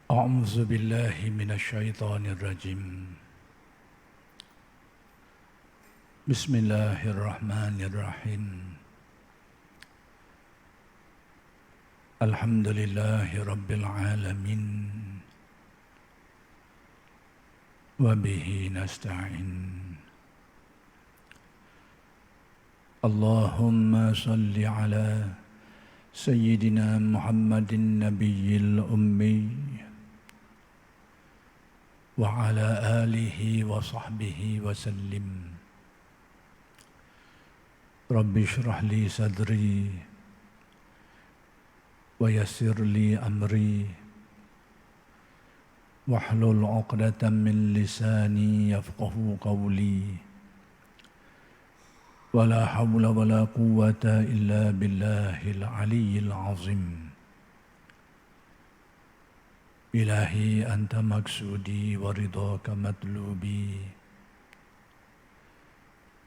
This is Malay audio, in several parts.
أعوذ بالله من الشيطان الرجيم. بسم الله الرحمن الرحيم. الحمد لله رب العالمين وبه نستعين. اللهم صل على سيدنا محمد النبي الأمي وعلى آله وصحبه وسلم. رب اشرح لي صدري ويسر لي أمري واحلل عقدة من لساني يفقه قولي ولا حول ولا قوة إلا بالله العلي العظيم. إلهي أنت مقصودي ورضاك مطلوبي،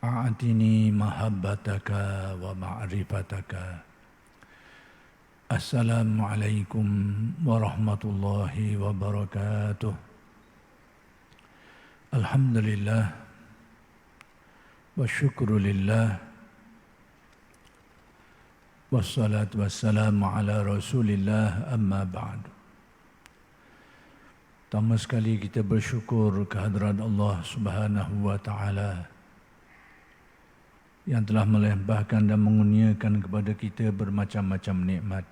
أعطني محبتك ومعرفتك. السلام عليكم ورحمة الله وبركاته. الحمد لله والشكر لله والصلاة والسلام على رسول الله أما بعد. Pertama sekali kita bersyukur kehadrat Allah Subhanahu wa Ta'ala yang telah melimpahkan dan mengurniakan kepada kita bermacam-macam nikmat.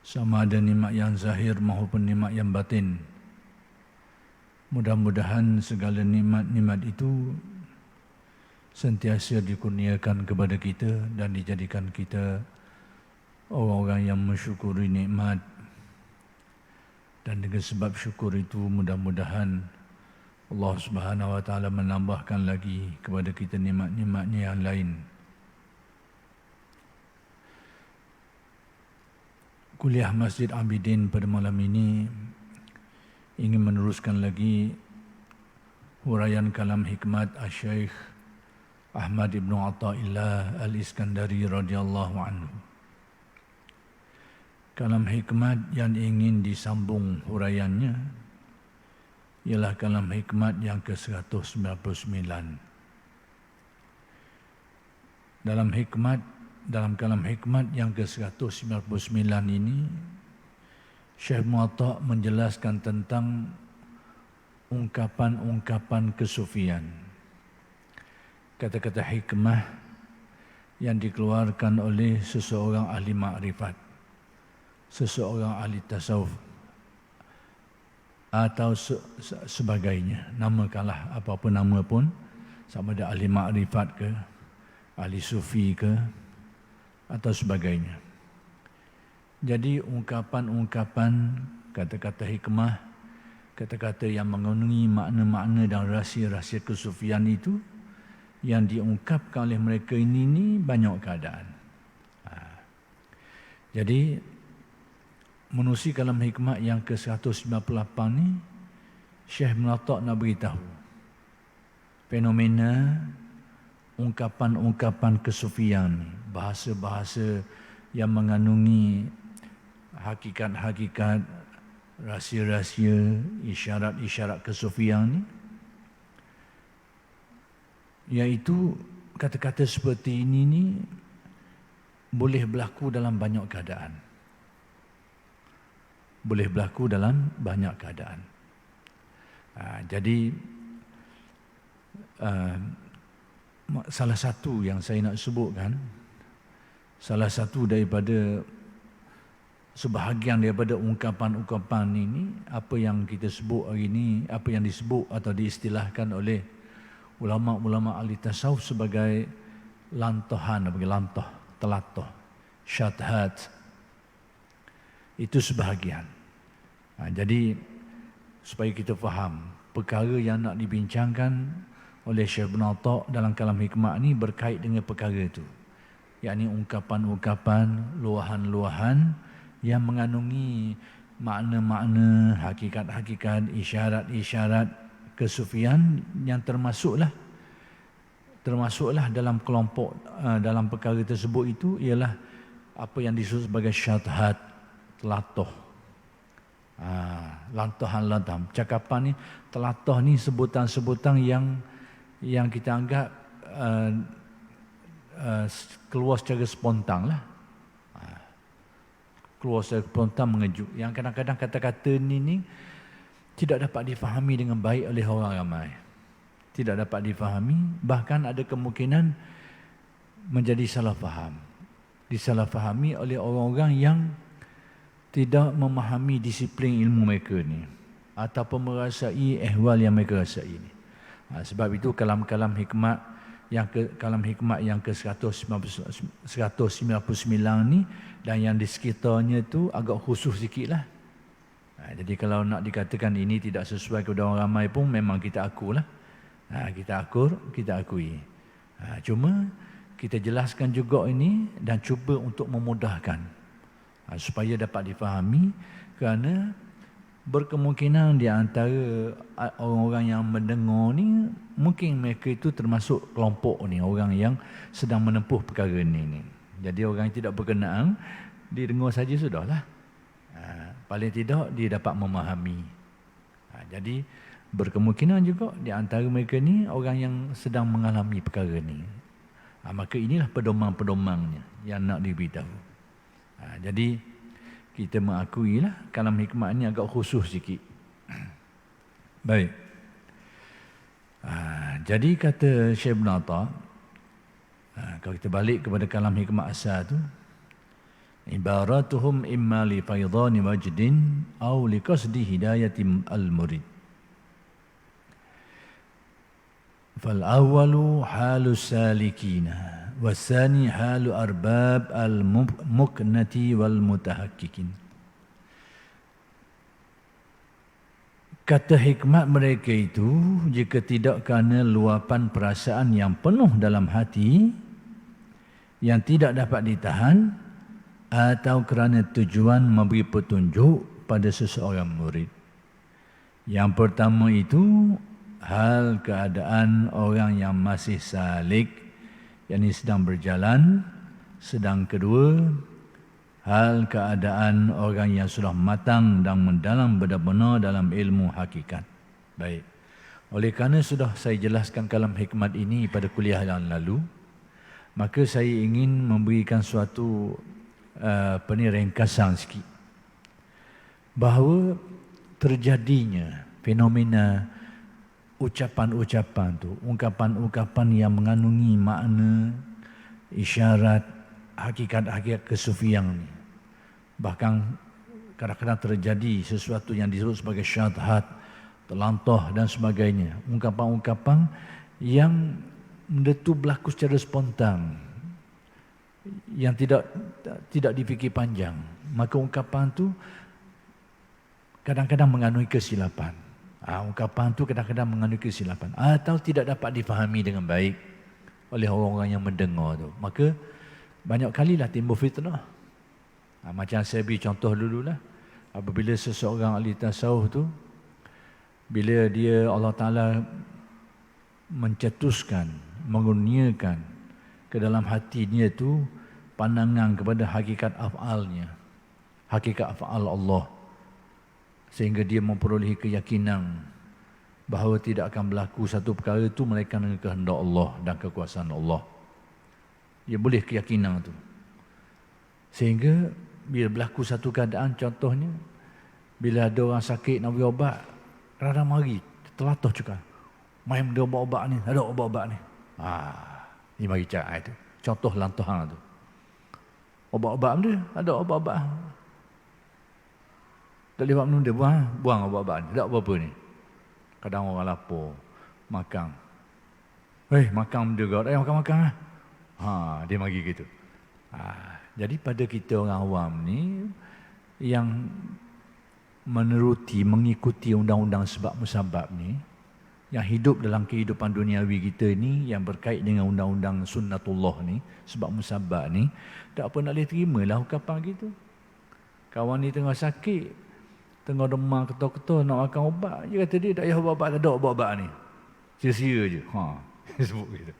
Sama ada nikmat yang zahir maupun nikmat yang batin. Mudah-mudahan segala nikmat-nikmat itu sentiasa dikurniakan kepada kita dan dijadikan kita orang-orang yang mensyukuri nikmat. Dan dengan sebab syukur itu mudah-mudahan Allah Subhanahu wa Ta'ala menambahkan lagi kepada kita nikmat-nikmatnya yang lain. Kuliah Masjid Abidin pada malam ini ingin meneruskan lagi huraian kalam hikmat Asy-Syaikh Ahmad Ibn Athaillah Al-Iskandari radhiyallahu anhu. Kalam hikmat yang ingin disambung huraiannya ialah kalam hikmat yang ke-199. Dalam kalam hikmat yang ke-199 ini, Syekh Muwatta menjelaskan tentang ungkapan-ungkapan kesufian. Kata-kata hikmah yang dikeluarkan oleh seseorang ahli ma'rifat, seseorang ahli tasawuf atau sebagainya. Namakanlah apapun nama pun, sama ada ahli ma'rifat ke, ahli sufi ke, atau sebagainya. Jadi ungkapan-ungkapan, kata-kata hikmah, kata-kata yang mengandungi makna-makna dan rahsia-rahsia kesufian itu yang diungkapkan oleh mereka ini banyak keadaan. Jadi menerusi kalam hikmat yang ke-198 ni, Syekh Muwatta nak beritahu fenomena ungkapan-ungkapan kesufian, bahasa-bahasa yang mengandungi hakikat-hakikat, rahsia-rahsia, isyarat-isyarat kesufian ni, iaitu kata-kata seperti ini ni boleh berlaku dalam banyak keadaan. Boleh berlaku dalam banyak keadaan. Jadi salah satu yang saya nak sebutkan, salah satu daripada sebahagian daripada ungkapan-ungkapan ini, apa yang kita sebut hari ini, apa yang disebut atau diistilahkan oleh ulama-ulama ahli tasawuf sebagai lantahan, telatoh, syadhat. Itu sebahagian. Jadi supaya kita faham perkara yang nak dibincangkan oleh Syekh Ibn Atha dalam kalam hikmah ni berkait dengan perkara itu, yakni ungkapan-ungkapan, luahan-luahan yang mengandungi makna-makna, hakikat-hakikat, isyarat-isyarat kesufian yang termasuklah dalam kelompok dalam perkara tersebut itu ialah apa yang disebut sebagai syadhat, telatoh. Lantahan-lantahan. Cakapan ni, telatah ni sebutan-sebutan yang kita anggap keluar secara spontan lah. Keluar secara spontan mengejut. Yang kadang-kadang kata-kata ni tidak dapat difahami dengan baik oleh orang ramai. Tidak dapat difahami, bahkan ada kemungkinan menjadi salah faham. Disalahfahami oleh orang-orang yang tidak memahami disiplin ilmu mereka ni, ataupun merasai ehwal yang mereka rasai ni. Sebab itu kalam-kalam hikmat yang ke 199 ni dan yang di sekitarnya tu agak khusus sikitlah. Jadi kalau nak dikatakan ini tidak sesuai kepada orang ramai pun memang kita akulah. Kita akui. Cuma kita jelaskan juga ini dan cuba untuk memudahkan supaya dapat difahami, kerana berkemungkinan di antara orang-orang yang mendengar ni mungkin mereka itu termasuk kelompok ni, orang yang sedang menempuh perkara ni. Jadi orang yang tidak berkenaan didengar saja sudahlah. Paling tidak dia dapat memahami. Jadi berkemungkinan juga di antara mereka ni orang yang sedang mengalami perkara ni. Maka inilah pedoman-pedomannya yang nak diberitahu. Jadi kita mengakuilah kalam hikmat ni agak khusus sikit. Baik. Jadi kata Syekh Ibn Atta, kalau kita balik kepada kalam hikmat asal tu, ibaratuhum imma li faidani wajdin aw li qasdi hidayati al-murid. Fal awwalu halu salikina wasani halu arbab al-muknati wal mutahaqqiqin. Kata hikmat mereka itu, jika tidak kerana luapan perasaan yang penuh dalam hati yang tidak dapat ditahan, atau kerana tujuan memberi petunjuk pada seseorang murid. Yang pertama itu hal keadaan orang yang masih salik, yakni sedang berjalan. Sedang kedua, hal keadaan orang yang sudah matang dan mendalam benar-benar dalam ilmu hakikat. Baik. Oleh kerana sudah saya jelaskan kalam hikmat ini pada kuliah yang lalu, maka saya ingin memberikan suatu ringkasan sikit. Bahawa terjadinya fenomena ucapan-ucapan tu, ungkapan-ungkapan yang mengandungi makna, isyarat, hakikat-hakikat kesufian ni. Bahkan kadang-kadang terjadi sesuatu yang disebut sebagai syadhat, terlantah dan sebagainya. Ungkapan-ungkapan yang itu berlaku secara spontan, yang tidak dipikir panjang. Maka ungkapan tu kadang-kadang mengandungi kesilapan. Ungkapan tu kadang-kadang mengandungi kesilapan atau tidak dapat difahami dengan baik oleh orang-orang yang mendengar tu. Maka banyak kalilah timbul fitnah. Macam saya beri contoh dululah. Apabila seseorang ahli tasawuf tu, bila dia Allah Ta'ala mencetuskan, mengurniakan ke dalam hatinya tu pandangan kepada hakikat af'alnya, hakikat af'al Allah, sehingga dia memperolehi keyakinan bahawa tidak akan berlaku satu perkara itu melainkan dengan kehendak Allah dan kekuasaan Allah. Dia boleh keyakinan tu, sehingga bila berlaku satu keadaan, contohnya bila ada orang sakit nak beri ubat, kadang-kadang mari telatah juga, main dia ubat-ubat ni, ada ubat-ubat ni. Dia mari cakap itu. Contoh lantahan tu. Ubat-ubat dia, ada ubat-ubat. Tak boleh buat minum dia, buang ubat-ubat ni. Tak apa-apa ni. Kadang orang lapar, makan. Makan juga. Tak payah makan-makan lah. Dia mari gitu. Jadi pada kita orang awam ni, yang mengikuti undang-undang sebab musabab ni, yang hidup dalam kehidupan duniawi kita ni, yang berkait dengan undang-undang sunnatullah ni, sebab musabab ni, tak apa nak boleh terima lah ukapan gitu. Kawan ni tengah sakit, tengah demam ketul-ketul nak makan ubat, dia kata dia tak payah ubat-ubat, tak ada ubat-ubat ni, sia-sia je. Dia sebut gitu.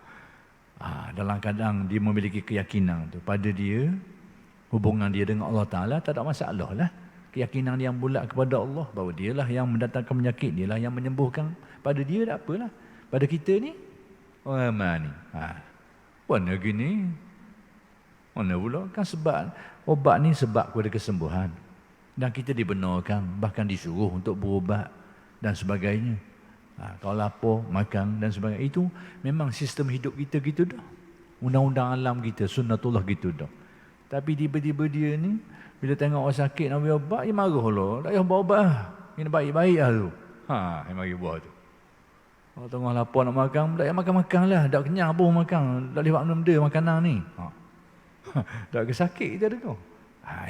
Dalam keadaan dia memiliki keyakinan tu pada dia, hubungan dia dengan Allah Ta'ala tak ada masalah lah. keyakinan yang bulat kepada Allah bahawa dialah yang mendatangkan penyakit, dialah yang menyembuhkan. Pada dia tak apalah. Pada kita ni orang aman ni. Mana gini? Mana pula? Kan sebab obat ni sebab kepada kesembuhan. Dan kita dibenarkan, bahkan disuruh untuk berubat dan sebagainya. Kalau lapar, makan dan sebagainya. Itu memang sistem hidup kita gitu dah. Undang-undang alam kita, sunnatullah gitu dah. Tapi tiba-tiba dia ni, bila tengok orang sakit nak beri ubat, dia marah lah. Tak payah ubat lah. Kena baik-baik lah tu. Dia mari buat tu. Kalau tengah lapar nak makan, tak payah makan-makan lah. Tak kenyang pun makan. Tak boleh buat benda makanan ni. Tak kesakit kita ada tu.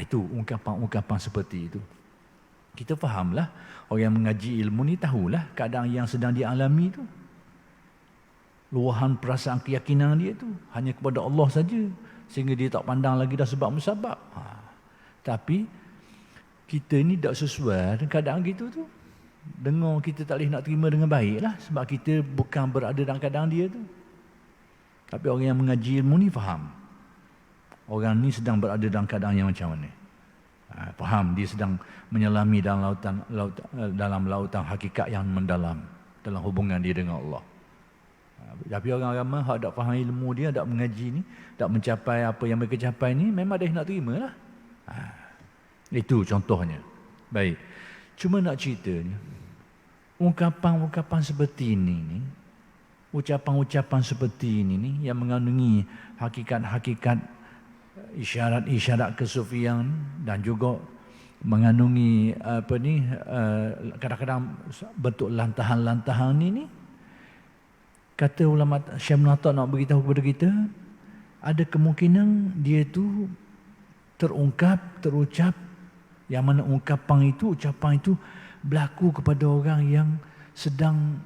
Itu ungkapan-ungkapan seperti itu. Kita fahamlah, orang yang mengaji ilmu ni tahulah keadaan yang sedang dialami tu. Luahan perasaan keyakinan dia tu hanya kepada Allah saja. Sehingga dia tak pandang lagi dah sebab musabab. Tapi kita ni tak sesuai dengan keadaan gitu tu. Dengar kita tak boleh nak terima dengan baik lah. Sebab kita bukan berada dalam keadaan dia tu. Tapi orang yang mengaji ilmu ni faham. Orang ni sedang berada dalam keadaan yang macam mana. Faham dia sedang menyelami dalam lautan hakikat yang mendalam. Dalam hubungan dia dengan Allah. Tapi orang ramai hak tak faham ilmu dia, tak mengaji ni, tak mencapai apa yang mereka capai ni, memang dah nak terima lah. Itu contohnya. Baik. Cuma nak cerita ni, ungkapan-ungkapan seperti ini ni, ucapan-ucapan seperti ini ni yang mengandungi hakikat-hakikat isyarat-isyarat kesufian dan juga mengandungi kadang-kadang bentuk lantahan-lantahan ni, kata ulama Syekh Munatta nak beritahu kepada kita, ada kemungkinan dia tu terucap, yang mana ucapan itu berlaku kepada orang yang sedang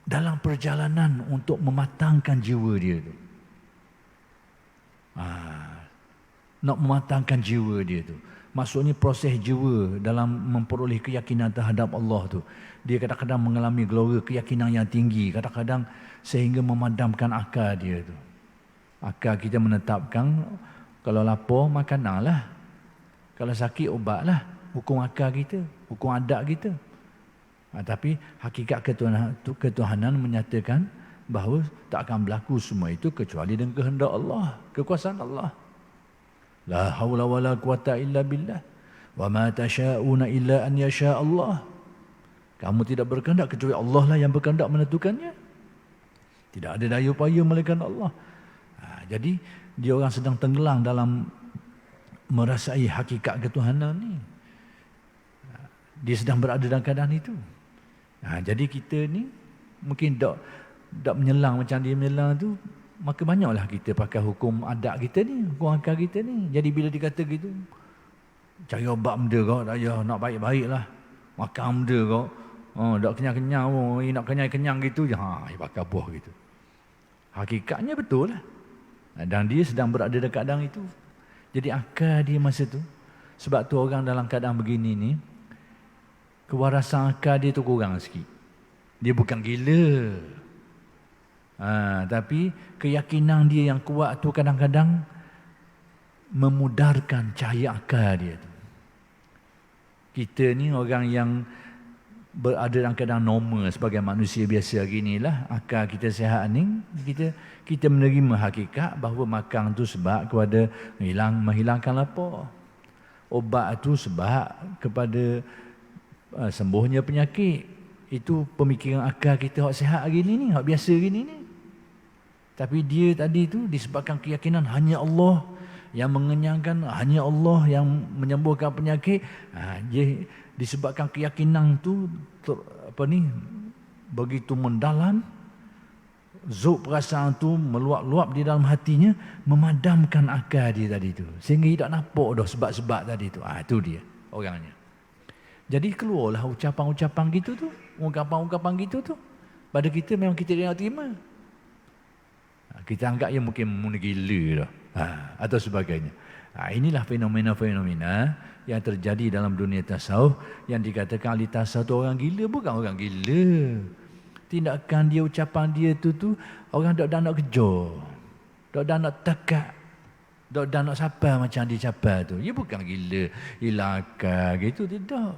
dalam perjalanan untuk mematangkan jiwa dia tu. Nak mematangkan jiwa dia tu. Maksudnya proses jiwa dalam memperoleh keyakinan terhadap Allah tu. Dia kadang-kadang mengalami gelora keyakinan yang tinggi. Kadang-kadang sehingga memadamkan akal dia tu. Akal kita menetapkan kalau lapar makanlah lah. Kalau sakit ubatlah. Hukum akal kita, hukum adat kita. Tapi hakikat ketuhanan menyatakan bahawa tak akan berlaku semua itu kecuali dengan kehendak Allah, kekuasaan Allah. La haula wala quwata illa billah. Wa ma tasha'una illa an yasha Allah. Kamu tidak berkehendak kecuali Allah lah yang berkehendak menentukannya. Tidak ada daya upaya melainkan Allah. Jadi dia orang sedang tenggelam dalam merasai hakikat ketuhanan ni. Dia sedang berada dalam keadaan itu. Jadi kita ni mungkin tak menyelang macam dia menyelang tu. Maka banyaklah kita pakai hukum adat kita ni, hukum akal kita ni. Jadi bila dikata gitu, cari obat benda kau, tak payah nak baik-baik lah. Makan benda kau, tak kenyang-kenyang pun, nak kenyang-kenyang gitu je, pakai buah gitu. Hakikatnya betul lah. Dan dia sedang berada dalam keadaan itu. Jadi akal dia masa tu, sebab tu orang dalam keadaan begini ni, kewarasan akal dia tu kurang sikit. Dia bukan gila. Tapi keyakinan dia yang kuat tu kadang-kadang memudarkan cahaya akal dia tu. Kita ni orang yang berada dalam keadaan normal sebagai manusia biasa gini lah, akal kita sihat ni, kita menerima hakikat bahawa makan tu sebab kepada menghilangkan lapar. Obat tu sebab kepada sembuhnya penyakit. Itu pemikiran akal kita hak sihat gini ni, hak biasa gini ni. Tapi dia tadi tu disebabkan keyakinan hanya Allah yang mengenyangkan, hanya Allah yang menyembuhkan penyakit. Dia disebabkan keyakinan tu begitu mendalam, zuk perasaan tu meluap-luap di dalam hatinya, memadamkan akal dia tadi tu. Sehingga dia tak nampak dah sebab-sebab tadi tu. Itu dia orangnya. Jadi keluarlah ucapan-ucapan gitu tu, ungkapan-ungkapan gitu tu. Pada kita memang kita tidak nak terima. Kita anggap ia mungkin gila dah. Atau sebagainya. Inilah fenomena-fenomena yang terjadi dalam dunia tasawuf, yang dikatakan ahli tasawuf tu orang gila. Bukan orang gila. Tindakan dia, ucapan dia tu orang tak nak kejar. Tak nak tekak. Dok dah nak sabar macam dia cabar tu. Dia bukan gila, hilang akal gitu, tidak.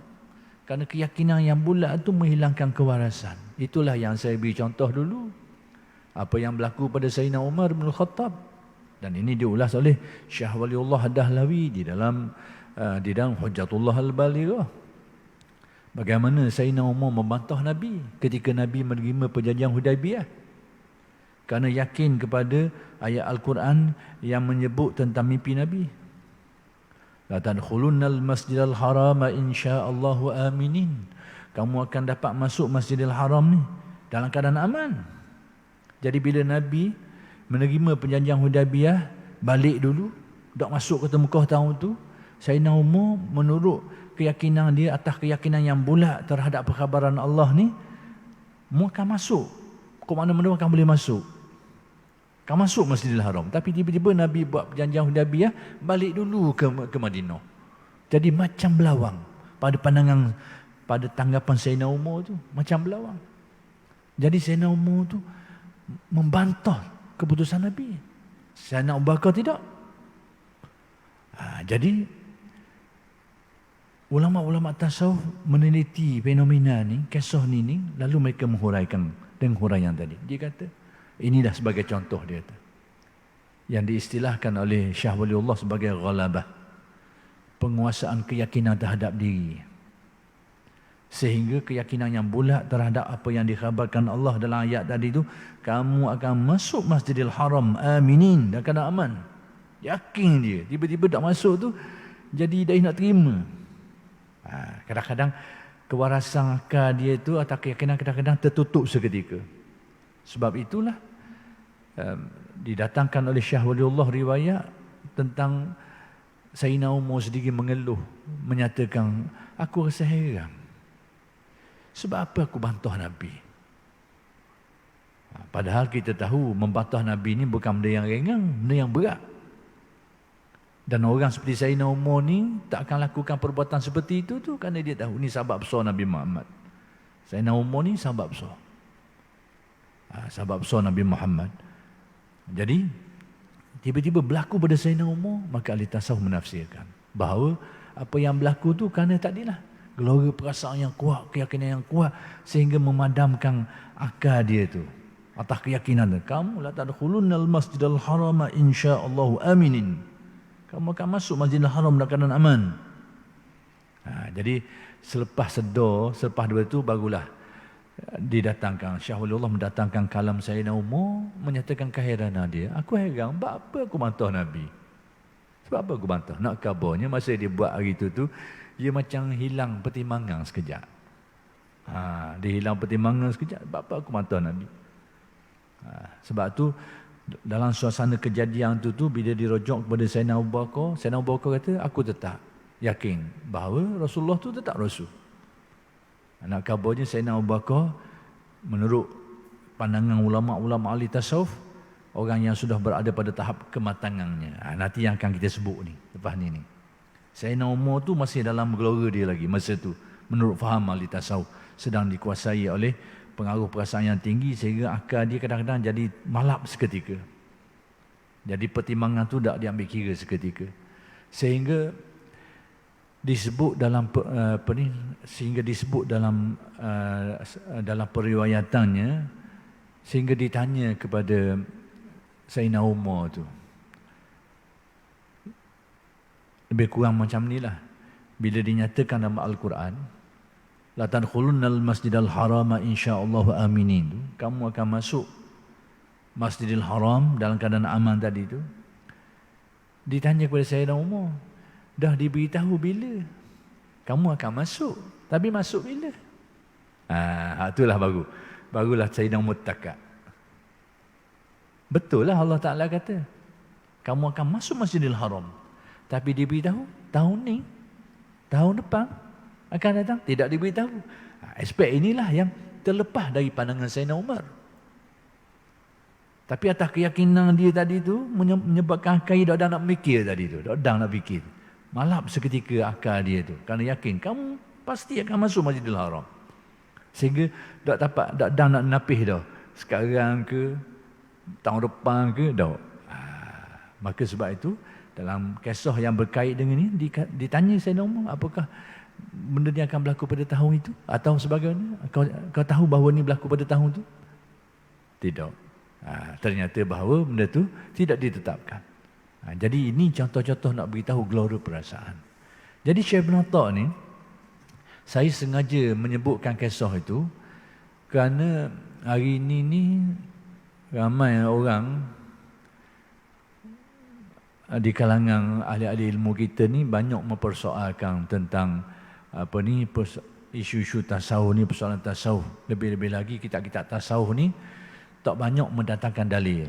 Kerana keyakinan yang bulat tu menghilangkan kewarasan. Itulah yang saya beri contoh dulu. Apa yang berlaku pada Sayyidina Umar bin Khattab. Dan ini diulas oleh Syekh Waliullah Dahlawi di dalam Hujjatullah Al-Balighah. Bagaimana Sayyidina Umar membantah Nabi ketika Nabi menerima perjanjian Hudaibiyah. Kerana yakin kepada ayat Al-Quran yang menyebut tentang mimpi Nabi. La tadkhulunnal masjidal harama insya'allahu aminin. Kamu akan dapat masuk Masjidil Haram ni dalam keadaan aman. Jadi bila Nabi menerima perjanjian Hudaibiyah, balik dulu, dak masuk ke Mekah tahun tu, Sayyidina Umar menurut keyakinan dia, atas keyakinan yang bulat terhadap perkhabaran Allah ni, mu akan masuk. Ke mana-mana akan boleh masuk. Akan masuk Masjidil Haram. Tapi tiba-tiba Nabi buat perjanjian Hudaibiyah, balik dulu ke Madinah. Jadi macam belawang. Pada tanggapan Sayyidina Umar tu, macam belawang. Jadi Sayyidina Umar tu membantah keputusan Nabi. Sayyidina Abu Bakar tidak. Jadi ulama-ulama tasawuf meneliti fenomena ni, kisah ni, lalu mereka menghuraikan dengan huraian tadi. Dia kata, inilah sebagai contoh dia kata, yang diistilahkan oleh Syekh Waliullah sebagai ghalabah, penguasaan keyakinan terhadap diri. Sehingga keyakinan yang bulat terhadap apa yang dikhabarkan Allah dalam ayat tadi tu, kamu akan masuk Masjidil Haram aminin, dan akan aman. Yakin dia. Tiba-tiba tak masuk tu, jadi dah nak terima. Kadang-kadang kewarasan akal dia tu atau keyakinan kadang-kadang tertutup seketika. Sebab itulah didatangkan oleh Syekh Waliullah riwayat tentang Sayyidina Umar sendiri mengeluh, menyatakan, aku rasa heran. Sebab apa aku bantah Nabi? Padahal kita tahu membantah Nabi ni bukan benda yang ringan, benda yang berat. Dan orang seperti Sayyidina Umar ni tak akan lakukan perbuatan seperti itu tu kerana dia tahu ni sahabat besar Nabi Muhammad. Sayyidina Umar ni sahabat besar. Sahabat besar Nabi Muhammad. Jadi tiba-tiba berlaku pada Sayyidina Umar, maka ahli tasawuf menafsirkan bahawa apa yang berlaku tu kerana tadilah gelora perasaan yang kuat, keyakinan yang kuat sehingga memadamkan akal dia tu atas keyakinan tu. Kamu la tadkhulunnal masjidal harama insya'allahu aminin. Kamu akan masuk Masjidil Haram dalam keadaan aman. Jadi selepas sedar, selepas dua itu barulah didatangkan, Syekh Waliullah mendatangkan kalam Sayyidina Umar, menyatakan keheranan dia. Aku heran, sebab apa aku bantah Nabi? Sebab apa aku bantah? Nak kabarnya masa dia buat hari itu tu, dia macam hilang pertimbangan sekejap. Dia hilang pertimbangan sekejap. Sebab apa aku bantah Nabi? Sebab tu dalam suasana kejadian tu bila dirujuk kepada Sayyidina Abu Bakar, Sayyidina Abu Bakar kata, aku tetap yakin bahawa Rasulullah tu tetap Rasul. Nak kabarnya Sayyidina Abu Bakar, menurut pandangan ulama-ulama ahli tasawuf, orang yang sudah berada pada tahap kematangannya. Nanti yang akan kita sebut ni, lepas ni. Sayyidina Umar tu masih dalam gelora dia lagi masa tu, menurut faham ahli tasawuf, sedang dikuasai oleh pengaruh perasaan yang tinggi sehingga akal dia kadang-kadang jadi malap seketika. Jadi pertimbangan tu tak diambil kira seketika. Sehingga disebut dalam dalam periwayatannya, sehingga ditanya kepada Sayyidina Umar tu. Lebih kurang macam inilah. Bila dinyatakan dalam Al-Quran, la tadkhulunnal masjidal harama insya'allahu aminin, kamu akan masuk Masjidil Haram dalam keadaan aman tadi tu. Ditanya kepada Sayyidina Umar, dah diberitahu bila kamu akan masuk, tapi masuk bila? Itulah barulah Sayyidina Umar takak. Betul lah Allah Ta'ala kata kamu akan masuk Masjidil Haram, tapi diberitahu tahun ni, tahun depan akan datang, tidak diberitahu. Aspek inilah yang terlepas dari pandangan Sayyidina Umar. Tapi atas keyakinan dia tadi tu menyebabkan akal dia dah nak mikir tadi tu, dah nak fikir. Malap seketika akal dia tu kerana yakin kamu pasti akan masuk Masjidil Haram. Sehingga dah nak napih dah. Sekarang ke tahun depan ke dah. Maka sebab itu dalam kisah yang berkait dengan ini, ditanya Sayyidina Umar, apakah benda ni akan berlaku pada tahun itu atau sebagainya? Kau tahu bahawa ni berlaku pada tahun itu? Tidak. Ternyata bahawa benda tu tidak ditetapkan. Jadi ini contoh-contoh nak beritahu gelora perasaan. Jadi Syekh Ibn Atta' ni, saya sengaja menyebutkan kisah itu kerana hari ini ni ramai orang di kalangan ahli-ahli ilmu kita ni banyak mempersoalkan tentang isu-isu tasawuf ni, persoalan tasawuf. Lebih-lebih lagi kitab-kitab tasawuf ni tak banyak mendatangkan dalil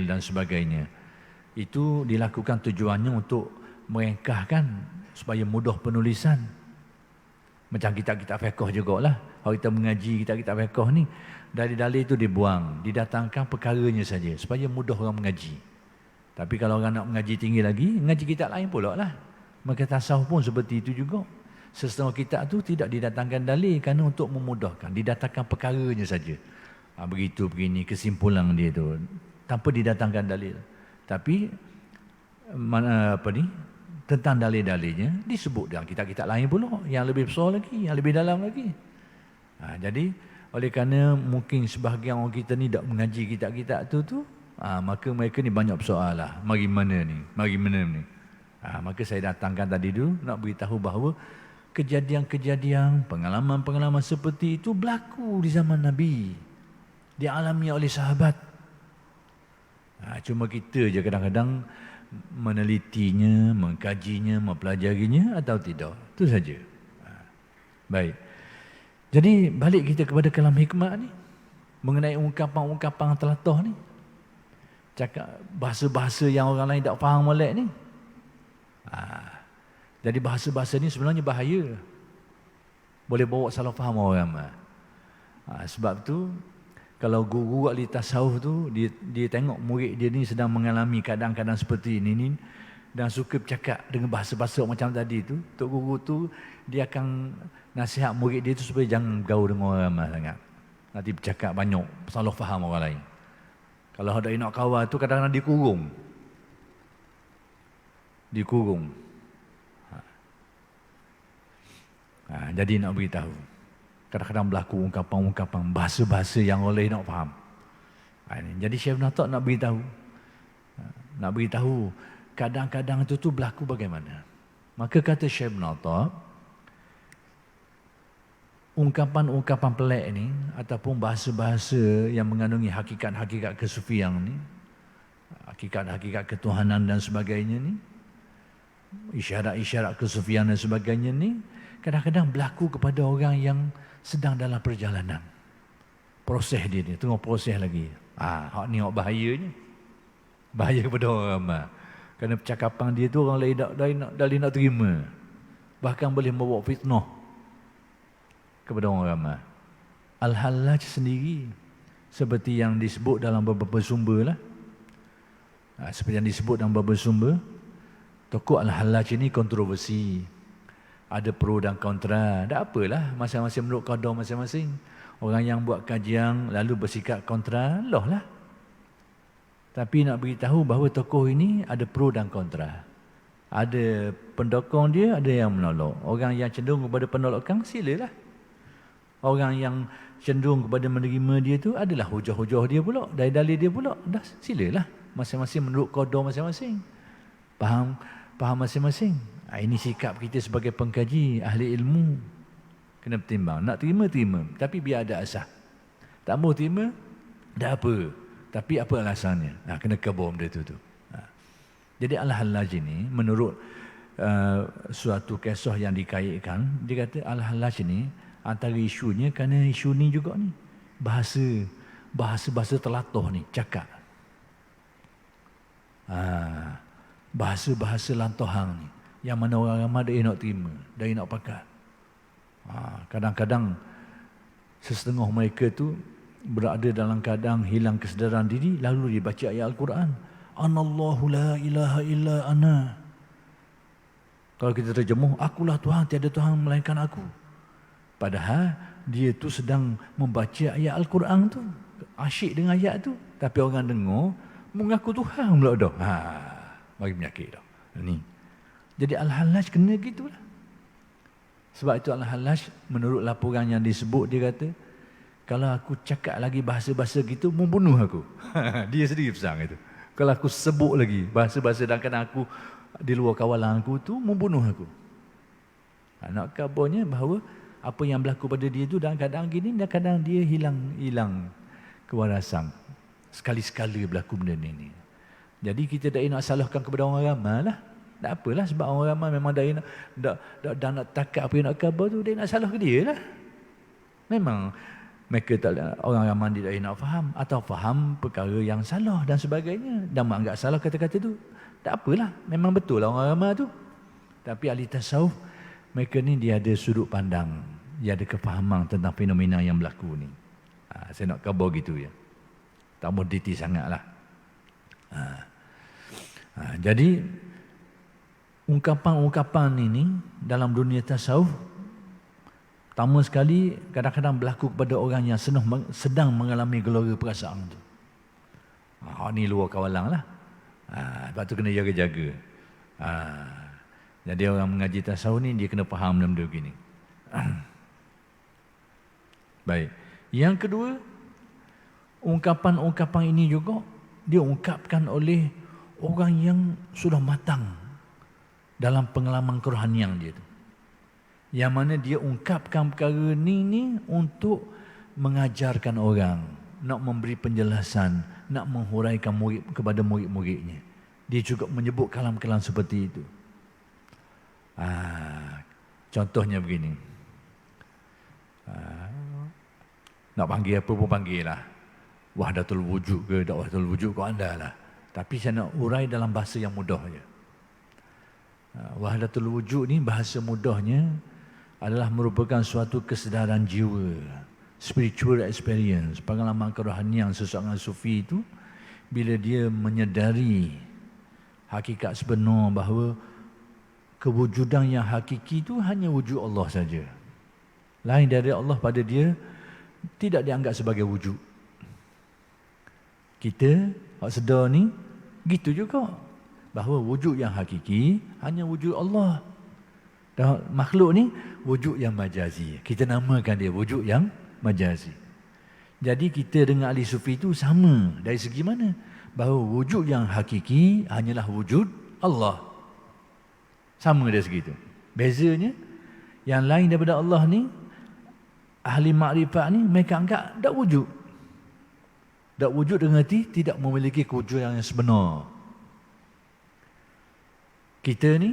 dan sebagainya. Itu dilakukan tujuannya untuk merengkahkan supaya mudah penulisan. Macam kitab-kitab fiqh jugalah. Kalau kita mengaji kitab-kitab fiqh ni, dalil-dalil itu dibuang, didatangkan perkaranya saja supaya mudah orang mengaji. Tapi kalau orang nak mengaji tinggi lagi, mengaji kitab lain pula lah. Maka tasawuf pun seperti itu juga. Sesetengah kitab tu tidak didatangkan dalil kerana untuk memudahkan, didatangkan perkaranya saja. Begitu begini kesimpulan dia tu tanpa didatangkan dalil. Tapi tentang dalil-dalilnya disebut dalam kitab-kitab lain pula yang lebih besar lagi, yang lebih dalam lagi. Jadi oleh kerana mungkin sebahagian orang kita ni tak mengaji kitab-kitab tu, maka mereka ni banyak bersoal lah, mari mana ni. Maka saya datangkan tadi dulu nak beritahu bahawa kejadian-kejadian, pengalaman-pengalaman seperti itu berlaku di zaman Nabi, dialami oleh sahabat. Cuma kita je kadang-kadang menelitinya, mengkajinya, mempelajarinya atau tidak. Itu saja. Baik. Jadi balik kita kepada kalam hikmah ni, mengenai ungkapan-ungkapan telatah ni, cakap bahasa-bahasa yang orang lain tak faham molek ni. Jadi bahasa-bahasa ni sebenarnya bahaya. Boleh bawa salah faham orang ramai. Sebab tu kalau guru ahli tasawuf tu dia tengok murid dia ni sedang mengalami keadaan-keadaan seperti ini dan suka bercakap dengan bahasa-bahasa macam tadi tu, tok guru tu dia akan nasihat murid dia tu supaya jangan bergaul dengan orang ramai sangat. Nanti bercakap banyak, salah faham orang lain. Kalau ada nak kawan tu kadang-kadang dikurung. Jadi nak beritahu, kadang-kadang berlaku ungkapan-ungkapan bahasa-bahasa yang oleh nak faham. Jadi Syekh Ibn Atta' nak beritahu kadang-kadang itu tu berlaku bagaimana. Maka kata Syekh Ibn Atta', ungkapan-ungkapan pelik ni ataupun bahasa-bahasa yang mengandungi hakikat-hakikat kesufian ni, hakikat-hakikat ketuhanan dan sebagainya ni, isyarat-isyarat kesufian dan sebagainya ni, kadang-kadang berlaku kepada orang yang sedang dalam perjalanan. Proses dia ni, tengok proses lagi. Hak ni hak bahayanya. Bahaya kepada orang ramai. Kerana percakapan dia tu orang lain tak nak terima. Bahkan boleh membawa fitnah kepada orang ramai. Al-Hallaj sendiri seperti yang disebut dalam beberapa sumber lah. Seperti yang disebut dalam beberapa sumber, tokoh Al-Hallaj ini kontroversi. Ada pro dan kontra. Tak apalah, masing-masing menurut qadar masing-masing. Orang yang buat kajian lalu bersikap kontra, Allah lah. Tapi nak beritahu bahawa tokoh ini ada pro dan kontra. Ada pendukung dia, ada yang menolak. Orang yang cenderung kepada penolakan, silalah. Orang yang cenderung kepada menerima dia tu adalah hujah-hujah dia pula, dalil-dalil dia pula. Dah silalah. Masing-masing menurut qadar masing-masing. Faham masing-masing. Ini sikap kita sebagai pengkaji, ahli ilmu. Kena bertimbang. Nak terima. Tapi biar ada asas. Tak mau terima, tak apa. Tapi apa alasannya? Kena kabur benda tu. Jadi Al-Hallaj ini, menurut suatu kisah yang dikaitkan, dia kata Al-Hallaj ini, antara isunya, kerana isu ni juga ni, bahasa telatah ni, cakap. Bahasa-bahasa lantahan ni, yang mana orang ramai dia nak terima, dia nak pakai. Kadang-kadang setengah mereka tu berada dalam keadaan hilang kesedaran diri, lalu dia baca ayat Al-Quran, Anallahu la ilaha illa ana. Kalau kita terjemuh, akulah Tuhan, tiada Tuhan melainkan aku. Padahal dia tu sedang membaca ayat Al-Quran tu, asyik dengan ayat tu. Tapi orang dengar, mengaku Tuhan pula dah. Bagi penyakit dah. Ni. Jadi Al-Hallaj kena gitulah. Sebab itu Al-Hallaj menurut laporan yang disebut, dia kata, kalau aku cakap lagi bahasa-bahasa gitu, membunuh aku. Dia sendiri pesan itu. Kalau aku sebut lagi bahasa-bahasa sedangkan aku di luar kawalan aku tu, membunuh aku. Nak kabarnya bahawa apa yang berlaku pada dia tu dalam keadaan gini, dan kadang dia hilang kewarasan. Sekali-sekala berlaku benda ni. Jadi kita tak nak salahkan kepada orang ramai lah. Tak apalah, sebab orang ramai memang dah nak takap apa yang nak khabar tu, dia nak salah ke dia lah. Memang mereka orang ramai dia tak nak faham, atau faham perkara yang salah dan sebagainya, dan menganggap salah kata-kata tu. Tak apalah, memang betul lah orang ramai tu. Tapi ahli tasawuf, mereka ni dia ada sudut pandang, dia ada kefahaman tentang fenomena yang berlaku ni. Saya nak khabar gitu ya. Tak moditi sangatlah. Jadi ungkapan-ungkapan ini dalam dunia tasawuf, pertama sekali kadang-kadang berlaku kepada orang yang sedang mengalami gelora perasaan tu. Ni luar kawalang lah. Lepas tu kena jaga-jaga. Jadi orang mengaji tasawuf ni dia kena faham benda begini. Baik. Yang kedua, ungkapan-ungkapan ini juga diungkapkan oleh orang yang sudah matang dalam pengalaman kerohanian dia tu. Yang mana dia ungkapkan perkara ni untuk mengajarkan orang, nak memberi penjelasan, nak menghuraikan kepada murid-muridnya. Dia juga menyebut kalam-kalam seperti itu. Contohnya begini. Nak panggil apa pun panggil lah. Wahdatul wujud ke, dakwatul wujud ke, anda lah. Tapi saya nak urai dalam bahasa yang mudah je. Wahdatul wujud ni bahasa mudahnya adalah merupakan suatu kesedaran jiwa, spiritual experience, pengalaman kerohanian seseorang sufi itu bila dia menyedari hakikat sebenar bahawa kewujudan yang hakiki itu hanya wujud Allah saja. Lain dari Allah pada dia tidak dianggap sebagai wujud. Kita hak sedar ni gitu juga, bahawa wujud yang hakiki hanya wujud Allah. Dan makhluk ni wujud yang majazi. Kita namakan dia wujud yang majazi. Jadi kita dengan ahli sufi itu sama dari segi mana? Bahawa wujud yang hakiki hanyalah wujud Allah. Sama dari segi itu. Bezanya yang lain daripada Allah ni, ahli makrifat ni mereka anggap tak wujud. Tak wujud dengan arti tidak memiliki kewujudan yang sebenar. Kita ni,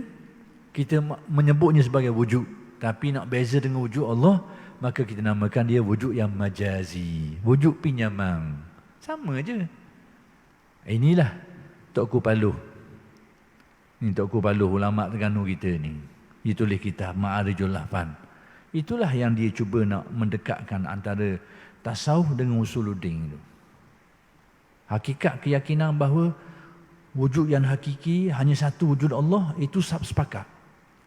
kita menyebutnya sebagai wujud. Tapi nak beza dengan wujud Allah, maka kita namakan dia wujud yang majazi. Wujud pinjaman. Sama je. Inilah Tokku Paluh. Ini Tokku Paluh, ulama' Terengganu kita ni. Dia tulis kitab Ma'arijul Lahfan. Itulah yang dia cuba nak mendekatkan antara tasawuf dengan usuluddin itu. Hakikat keyakinan bahawa wujud yang hakiki hanya satu wujud Allah, itu sepakat.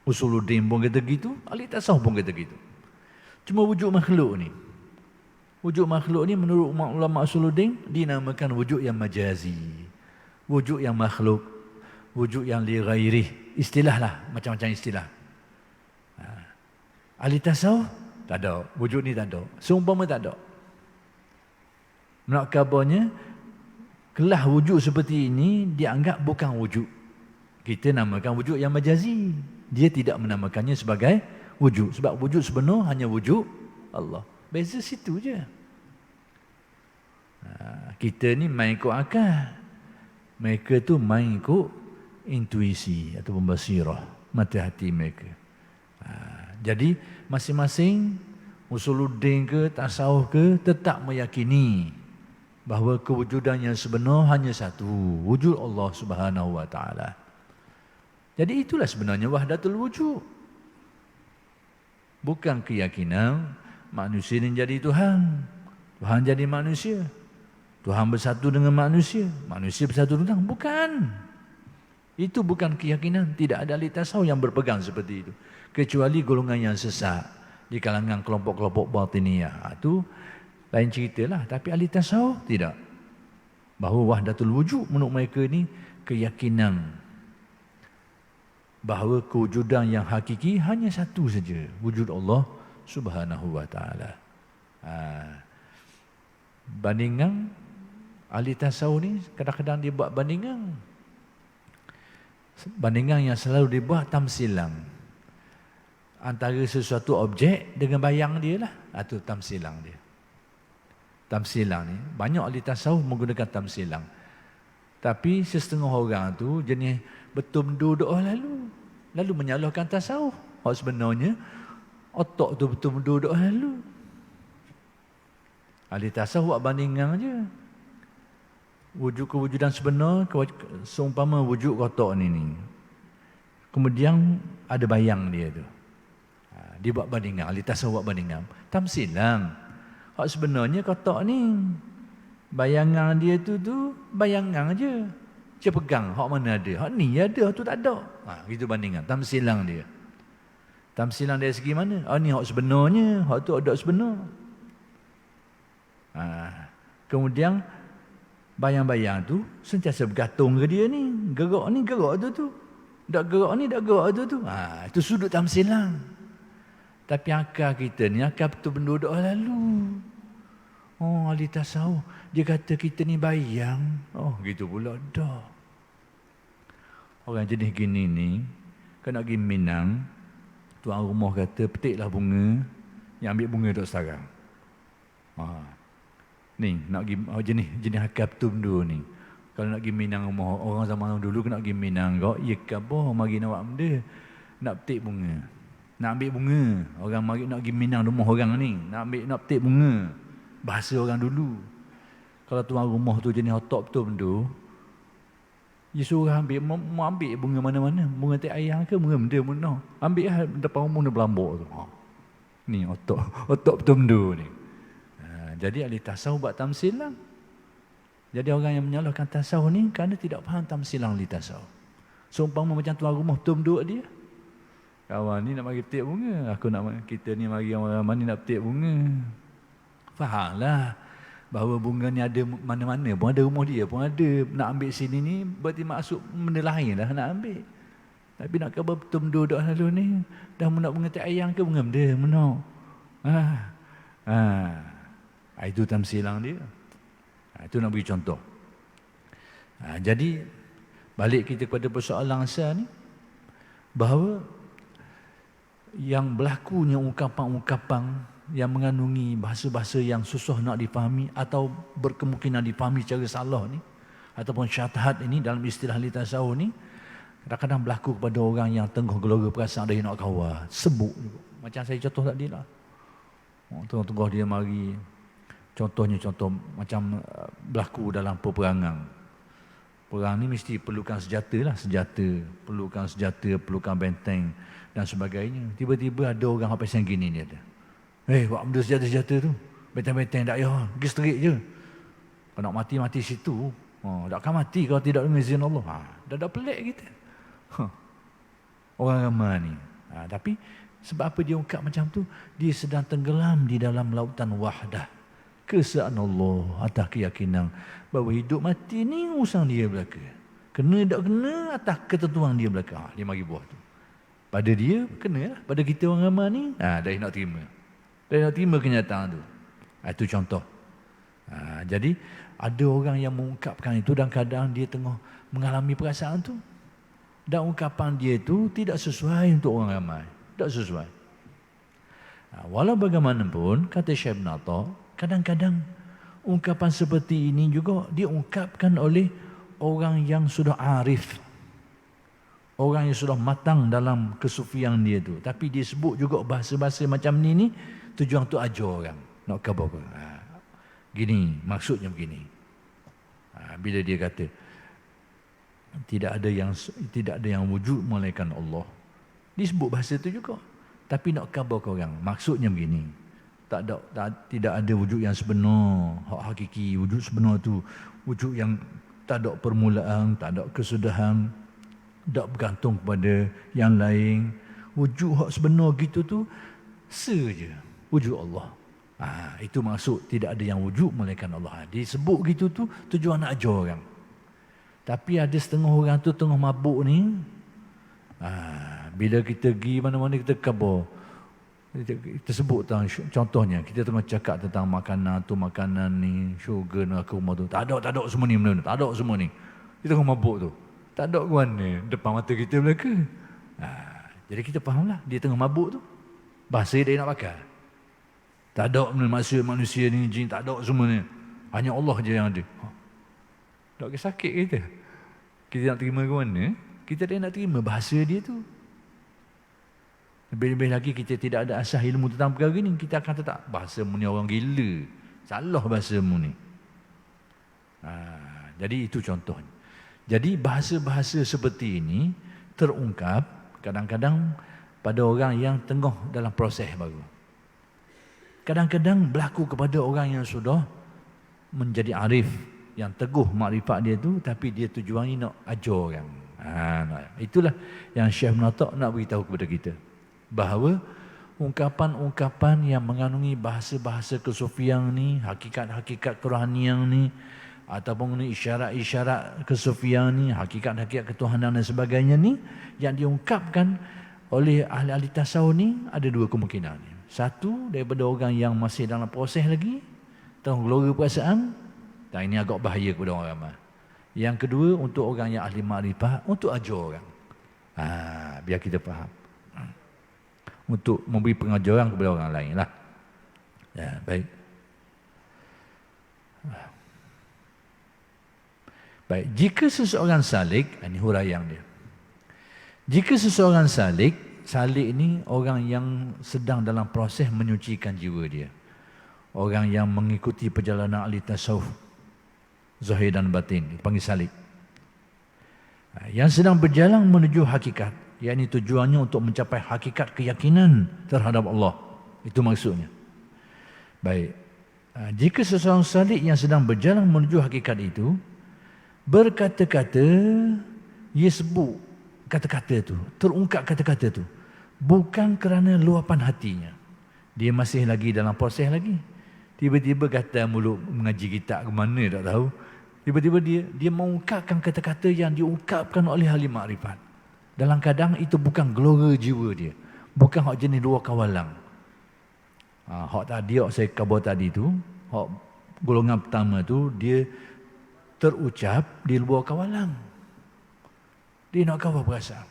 Usuluddin pun kata gitu, ahli tasawuf pun kata gitu. Cuma wujud makhluk ni, menurut ulama usuluddin dinamakan wujud yang majazi, wujud yang makhluk, wujud yang li ghairih. Istilah lah, macam-macam istilah. Ahli tasawuf tak ada, wujud ni tak ada, seumpama tak ada. Nak kabarnya kelah wujud seperti ini dianggap bukan wujud. Kita namakan wujud yang majazi. Dia tidak menamakannya sebagai wujud. Sebab wujud sebenar hanya wujud Allah. Beza situ je. Kita ni main ikut akal. Mereka tu main ikut intuisi ataupun basirah, mata hati mereka. Jadi masing-masing usuluddin ke tasawuf ke tetap meyakini bahawa kewujudan yang sebenar hanya satu, wujud Allah Subhanahu wa taala. Jadi itulah sebenarnya wahdatul wujud. Bukan keyakinan manusia ini jadi Tuhan, Tuhan jadi manusia, Tuhan bersatu dengan manusia, manusia bersatu dengan Tuhan. Bukan. Itu bukan keyakinan. Tidak ada ahli tasawuf yang berpegang seperti itu, kecuali golongan yang sesat di kalangan kelompok-kelompok batiniyah. Itu lain ceritalah. Tapi ahli tasawuf tidak. Bahawa wahdatul wujud menurut mereka ni keyakinan bahawa kewujudan yang hakiki hanya satu saja, wujud Allah Subhanahu wa taala. Bandingan ahli tasawuf ni kadang-kadang dia buat bandingan yang selalu dibuat tamsilang antara sesuatu objek dengan bayang dia lah. Itu tamsilang dia. Tamsilang ni banyak ahli tasawuf menggunakan tamsilang. Tapi setengah orang tu jenis betul duduk lalu menyalahkan tasawuf. Hak sebenarnya otak tu betul duduk lalu. Ahli tasawuf buat bandingan je. Wujud kewujudan sebenar seumpama wujud kotak ni. Kemudian ada bayang dia tu. Dia buat bandingan, ahli tasawuf buat bandingan. Tamsilang. Hak sebenarnya kotak ni bayangan dia tu bayangan je. Dia pegang hak mana ada. Hak ni ada, hak tu tak ada. Gitu bandingan. Tamsilang dia. Tamsilang dari segi mana? Ni hak sebenarnya, hak tu ada sebenar. Kemudian bayang-bayang tu sentiasa bergantung ke dia ni. Gerak ni gerak tu. Tak gerak ni tak gerak tu. Itu sudut tamsilang. Tapi akal kita ni akal betul benda duduk lalu. Ahli tasawuf dia kata kita ni bayang. Gitu pula dah. Orang jenis gini ni kena pergi Minang, tuan rumah kata petiklah bunga, yang ambil bunga tak sekarang. Ni nak pergi jenis akal betul benda ni. Kalau nak pergi Minang rumah orang zaman dulu kena pergi Minang kau, ya kabah mari nak buat benda. Nak petik bunga. Nak ambil bunga. Orang mari nak pergi Minang rumah orang ni, nak petik bunga. Bahasa orang dulu. Kalau tuan rumah tu jenis otak betul benda, dia suruh ambil, mau ambil bunga mana-mana. Bunga tek ayam ke bunga benda mana. Ambil lah depan rumah dia berlambak tu. Ni otak betul benda ni. Jadi ahli tasawuf buat tamsilang. Jadi orang yang menyalahkan tasawuf ni kerana tidak faham tamsilang ahli tasawuf. Seumpama macam tuan rumah betul benda dia. Kawan ni nak mari petik bunga. Kita ni mari ramai-ramai ni nak petik bunga. Fahamlah bahawa bunga ni ada mana-mana pun ada, rumah dia pun ada. Nak ambil sini ni berarti maksud benda lain lah nak ambil. Tapi nak khabar betul duduk lalu ni dah nak bunga tak ayang ke bunga benda mana. Itu tamsilang dia. Itu nak bagi contoh. Jadi balik kita kepada persoalan asal ni, bahawa yang berlakunya ungkapan-ungkapan yang mengandungi bahasa-bahasa yang susah nak difahami atau berkemungkinan difahami secara salah ni, ataupun syatahat ini dalam istilah ahli tasawuf ni, kadang-kadang berlaku kepada orang yang tengah gelora perasaan dia nak kawal, sebut juga. Macam saya contoh tadi lah. Tengah-tengah dia mari, contoh macam berlaku dalam peperangan. Perang ni mesti perlukan senjata, perlukan benteng dan sebagainya. Tiba-tiba ada orang apa yang gini ni ada. Buat benda senjata-senjata tu. Benteng-benteng tak payah, pergi straight je. Kalau nak mati situ. Takkan mati kalau tidak dengan izin Allah. Dah pelik kita. Orang ramai ni. Tapi sebab apa dia ungkap macam tu? Dia sedang tenggelam di dalam lautan wahdah. Kesaan Allah atas keyakinan bahawa hidup mati ni urusan dia belaka. Kena tak kena atas ketentuan dia belaka. 5 buah tu. Pada dia kena lah. Pada kita orang ramai ni dah nak terima. Dah nak terima kenyataan tu. Itu contoh. Jadi ada orang yang mengungkapkan itu dan kadang dia tengah mengalami perasaan tu. Dan ungkapan dia itu tidak sesuai untuk orang ramai. Tak sesuai. Walau bagaimanapun, kata Syekh Ibn Atta, kadang-kadang ungkapan seperti ini juga diungkapkan oleh orang yang sudah arif. Orang yang sudah matang dalam kesufian dia tu. Tapi dia sebut juga bahasa-bahasa macam ni tujuan tu ajar orang. Nak khabar. Gini, maksudnya begini. Bila dia kata tidak ada yang wujud melainkan Allah. Dia sebut bahasa tu juga. Tapi nak khabar ke orang, maksudnya begini. Tidak ada wujud yang sebenar, hak hakiki. Wujud sebenar tu wujud yang tak ada permulaan, tak ada kesudahan, tak bergantung kepada yang lain. Wujud hak sebenar gitu tu saja wujud Allah. Itu maksud tidak ada yang wujud melainkan Allah. Disebut gitu tu tujuan nak ajar orang. Tapi ada setengah orang tu tengah mabuk ni. Bila kita pergi mana-mana kita khabar. Kita sebut contohnya kita tengah cakap tentang makanan ni, syurga neraka rumah tu. Tak ada semua ni benda. Tak ada semua ni. Kita tengah mabuk tu. Tak ada ke mana depan mata kita belaka. Jadi kita fahamlah dia tengah mabuk tu. Bahasa dia nak pakai. Tak ada manusia ni, jin, tak ada semua ni. Hanya Allah je yang ada. Tak sakit kita. Kita nak terima ke mana? Kita tak nak terima bahasa dia tu. Lebih-lebih lagi kita tidak ada asas ilmu tentang perkara ni. Kita akan tetap bahasa mu ni orang gila. Salah bahasa mu ni. Jadi itu contohnya. Jadi bahasa-bahasa seperti ini terungkap kadang-kadang pada orang yang tengah dalam proses baru. Kadang-kadang berlaku kepada orang yang sudah menjadi arif, yang teguh makrifat dia tu, tapi dia tujuannya nak ajar orang. Itulah yang Syekh Munatak nak beritahu kepada kita. Bahawa ungkapan-ungkapan yang mengandungi bahasa-bahasa kesufian ni, hakikat-hakikat kerohanian ni, ataupun isyarat-isyarat kesufian ni, hakikat-hakikat ketuhanan dan sebagainya ni, yang diungkapkan oleh ahli-ahli tasawuf ni, ada dua kemungkinan. Satu, daripada orang yang masih dalam proses lagi, tengah gelora perasaan, dan ini agak bahaya kepada orang ramai. Yang kedua, untuk orang yang ahli makrifat, untuk ajar orang. Biar kita faham. Untuk memberi pengajaran kepada orang lain lah. Ya, baik. Baik, jika seseorang salik, ini huraian dia. Jika seseorang salik ini orang yang sedang dalam proses menyucikan jiwa dia. Orang yang mengikuti perjalanan ahli tasawuf, zahir dan batin, dipanggil salik. Yang sedang berjalan menuju hakikat, yakni tujuannya untuk mencapai hakikat keyakinan terhadap Allah. Itu maksudnya. Baik. Jika seseorang salik yang sedang berjalan menuju hakikat itu berkata-kata, ia sebut kata-kata tu, terungkap kata-kata tu, bukan kerana luapan hatinya. Dia masih lagi dalam proses lagi. Tiba-tiba kata mulut mengaji kitab ke mana tak tahu. Tiba-tiba dia mengungkapkan kata-kata yang diungkapkan oleh ahli makrifat. Dalam keadaan itu bukan gelora jiwa dia. Bukan hak jenis luar kawalang. Hak tadi, hak saya khabar tadi tu, hak golongan pertama tu, dia terucap di luar kawalang. Dia nak kawal perasaan.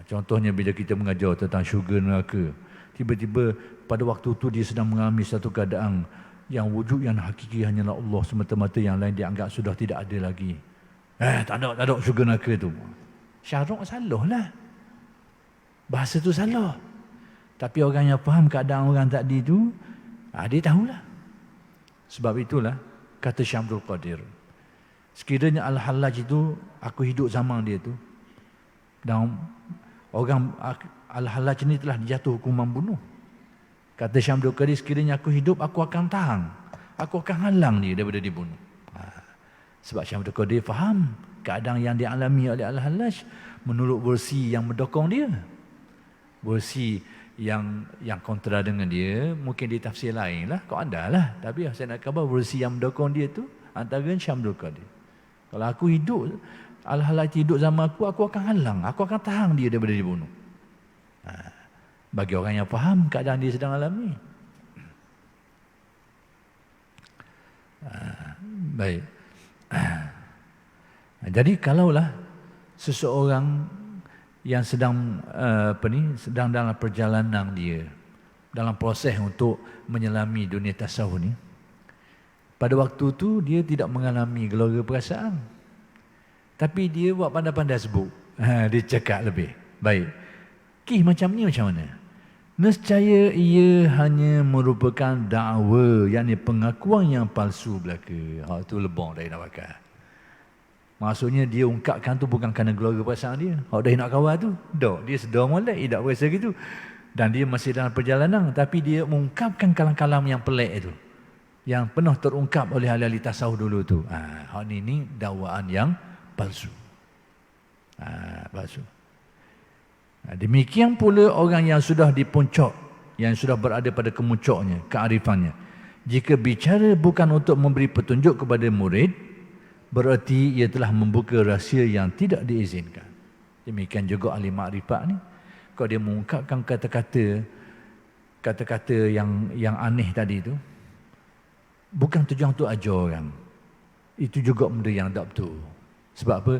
Contohnya bila kita mengajar tentang syurga neraka, tiba-tiba pada waktu tu dia sedang mengalami satu keadaan yang wujud yang hakiki hanyalah Allah semata-mata, yang lain dianggap sudah tidak ada lagi. Tak ada syurga neraka tu. Syarak salah lah. Bahasa tu salah. Tapi orang yang faham keadaan orang tadi tu, dia tahulah. Sebab itulah kata Syekh Abdul Qadir, sekiranya Al-Hallaj itu aku hidup zaman dia tu, dan orang Al-Hallaj ni telah dijatuh hukuman bunuh. Kata Syekh Abdul Qadir, sekiranya aku hidup, aku akan tahan. Aku akan halang dia daripada dibunuh. Sebab Syekh Abdul Qadir faham keadaan yang dialami oleh Al-Hallaj menurut versi yang mendokong dia. Versi yang kontra dengan dia, mungkin di tafsir lain lah, kau ada lah. Tapi saya nak khabar versi yang mendokong dia tu antara Syekh Abdul Qadir. Kalau aku hidup, Al-Hallaj hidup zaman aku akan halang, aku akan tahan dia daripada dibunuh. Bagi orang yang faham keadaan dia sedang alami. Baik. Jadi kalaulah seseorang yang sedang sedang dalam perjalanan dia, dalam proses untuk menyelami dunia tasawuf ni, pada waktu tu dia tidak mengalami gelora perasaan, tapi dia buat pandai-pandai sebut. Dia cakap lebih baik. Macam ni macam mana? Nescaya ia hanya merupakan dakwa, yakni pengakuan yang palsu belaka. Itu lebong dah nak pakai. Maksudnya dia ungkapkan tu bukan kerana gelora perasaan dia. Dah nak kawal tu, dia sedar molek, dia tak berasa gitu. Dan dia masih dalam perjalanan, tapi dia mengungkapkan kalam-kalam yang pelik itu, yang pernah terungkap oleh ahli-ahli tasawuf dulu tu. Hak ni dakwaan yang palsu. Palsu. Demikian pula orang yang sudah di puncak, yang sudah berada pada kemuncaknya, kearifannya. Jika bicara bukan untuk memberi petunjuk kepada murid, bererti ia telah membuka rahsia yang tidak diizinkan. Demikian juga ahli makrifat ni, kalau dia mengungkapkan kata-kata yang aneh tadi tu, bukan tujuan untuk ajar orang. Itu juga benda yang tak betul. Sebab apa?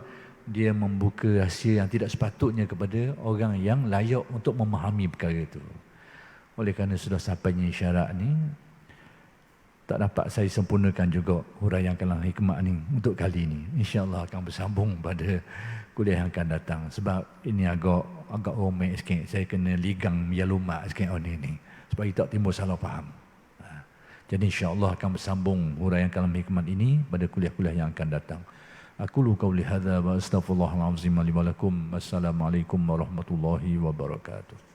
Dia membuka rahsia yang tidak sepatutnya kepada orang yang layak untuk memahami perkara itu. Oleh kerana sudah sampainya isyarat ni, tak dapat saya sempurnakan juga huraian kalam hikmah ni untuk kali ini. InsyaAllah akan bersambung pada kuliah yang akan datang. Sebab ini agak rumit sikit. Saya kena ligang mialumat sikit ni. Supaya tak timbul salah faham. Jadi insyaAllah akan bersambung huraian kalam hikmah ini pada kuliah-kuliah yang akan datang. Aqulu qawli hadza wa astaghfirullahalazim li wa lakum. Assalamualaikum warahmatullahi wabarakatuh.